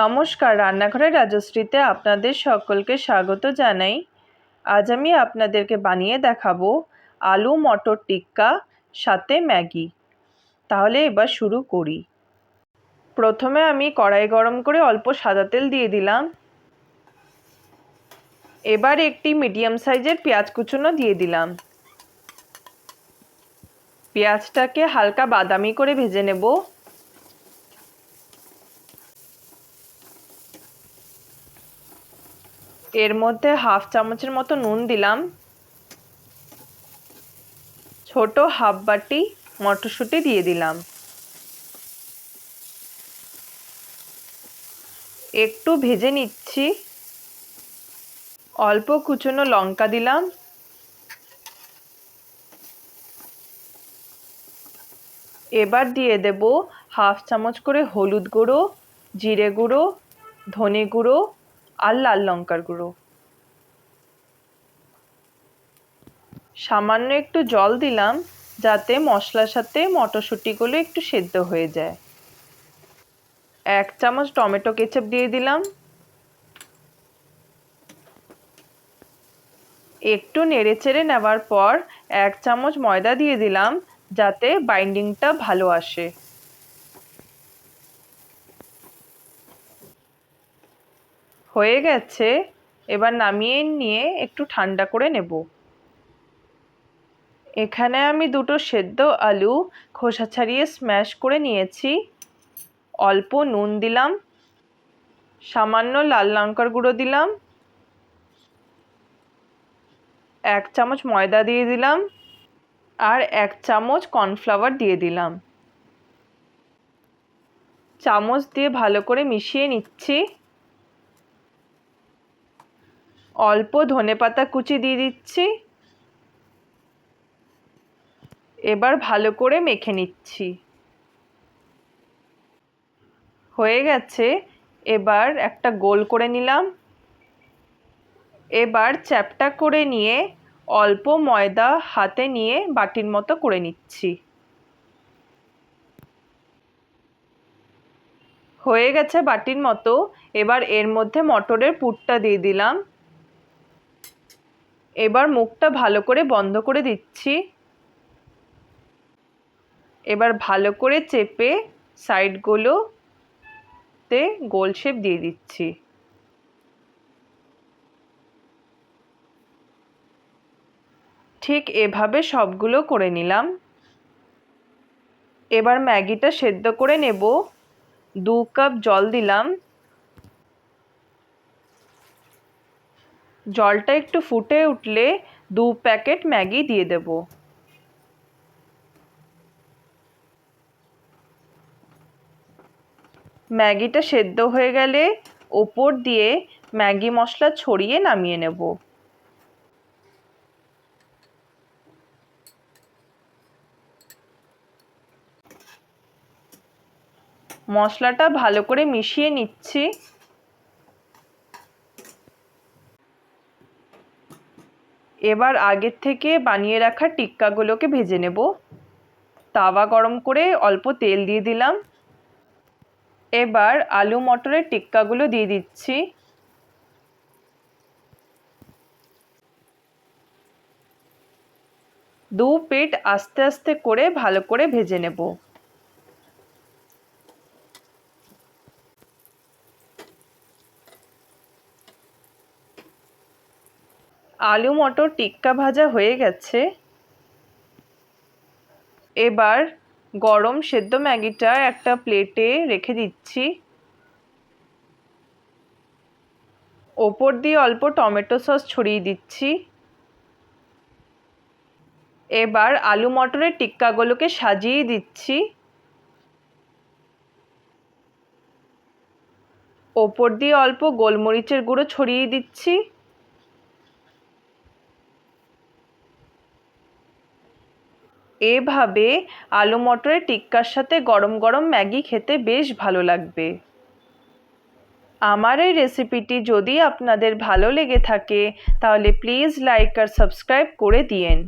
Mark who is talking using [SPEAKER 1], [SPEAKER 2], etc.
[SPEAKER 1] নমস্কার, রান্নাঘরে রাজশ্রীতে আপনাদের সকলকে স্বাগত জানাই। আজ আমি আপনাদেরকে বানিয়ে দেখাবো আলু মটর টিক্কা সাথে ম্যাগি। তাহলে এবার শুরু করি। প্রথমে আমি কড়াই গরম করে অল্প সাদা তেল দিয়ে দিলাম। এবার একটি মিডিয়াম সাইজের পেঁয়াজ কুচনো দিয়ে দিলাম। পেঁয়াজটাকে হালকা বাদামি করে ভেজে নেব। এর মধ্যে হাফ চামচের মতো নুন দিলাম। ছোট হাফ বাটি মটরশুঁটি দিয়ে দিলাম। একটু ভেজে নিচ্ছি। অল্প কুচনো লঙ্কা দিলাম। এবার দিয়ে দেব হাফ চামচ করে হলুদ গুঁড়ো, জিরে গুঁড়ো, ধনে গুঁড়ো আর লাল লঙ্কার গুঁড়ো। সামান্য একটু জল দিলাম যাতে মশলার সাথে মটরশুঁটিগুলো একটু সেদ্ধ হয়ে যায়। 1 চামচ টমেটো কেচাপ দিয়ে দিলাম। একটু নেড়েচেড়ে নেওয়ার পর 1 চামচ ময়দা দিয়ে দিলাম যাতে বাইন্ডিংটা ভালো আসে। হয়ে গেছে, এবার নামিয়ে নিয়ে একটু ঠান্ডা করে নেব। এখানে আমি দুটো সেদ্ধ আলু খোসা ছাড়িয়ে স্ম্যাশ করে নিয়েছি। অল্প নুন দিলাম, সামান্য লাল লঙ্কার গুঁড়ো দিলাম, 1 চামচ ময়দা দিয়ে দিলাম আর 1 চামচ কর্নফ্লাওয়ার দিয়ে দিলাম। চামচ দিয়ে ভালো করে মিশিয়ে নিচ্ছি। অল্প ধনেপাতা কুচি দিয়ে দিচ্ছি। এবার ভালো করে মেখে নিচ্ছি। হয়ে গেছে, এবার একটা গোল করে নিলাম। এবার চ্যাপ্টা করে নিয়ে অল্প ময়দা হাতে নিয়ে বাটির মতো করে নিচ্ছি। হয়ে গেছে বাটির মতো। এবার এর মধ্যে মটরের পুরটা দিয়ে দিলাম। এবার মুখটা ভালো করে বন্ধ করে দিচ্ছি। এবার ভালো করে চেপে সাইডগুলোতে গোল শেপ দিয়ে দিচ্ছি। ঠিক এভাবে সবগুলো করে নিলাম। এবার ম্যাগিটা সেদ্ধ করে নেব। 2 কাপ জল দিলাম। জলটা একটু ফুটে উঠলে 2 প্যাকেট ম্যাগি দিয়ে দেব। ম্যাগিটা সেদ্ধ হয়ে গেলে ওপর দিয়ে ম্যাগি মশলা ছড়িয়ে নামিয়ে নেব। মশলাটা ভালো করে মিশিয়ে নিচ্ছি। এবার আগের থেকে বানিয়ে রাখা টিক্কাগুলোকে ভেজে নেব। তাওয়া গরম করে অল্প তেল দিয়ে দিলাম। এবার আলু মটরের টিক্কাগুলো দিয়ে দিচ্ছি। দু পিঠ আস্তে আস্তে করে ভালো করে ভেজে নেব। আলু মটর টিক্কা ভাজা হয়ে গেছে। এবার গরম সেদ্ধ ম্যাগিটা একটা প্লেটে রেখে দিচ্ছি। ওপর দিয়ে অল্প টমেটো সস ছড়িয়ে দিচ্ছি। এবার আলু মটরের টিক্কাগুলোকে সাজিয়ে দিচ্ছি। ওপর দিয়ে অল্প গোলমরিচের গুঁড়ো ছড়িয়ে দিচ্ছি। এভাবে আলু মটরের টিক্কার সাথে গরম গরম ম্যাগি খেতে বেশ ভালো লাগবে। আমার এই রেসিপিটি যদি আপনাদের ভালো লেগে থাকে তাহলে প্লিজ লাইক আর সাবস্ক্রাইব করে দিয়েন।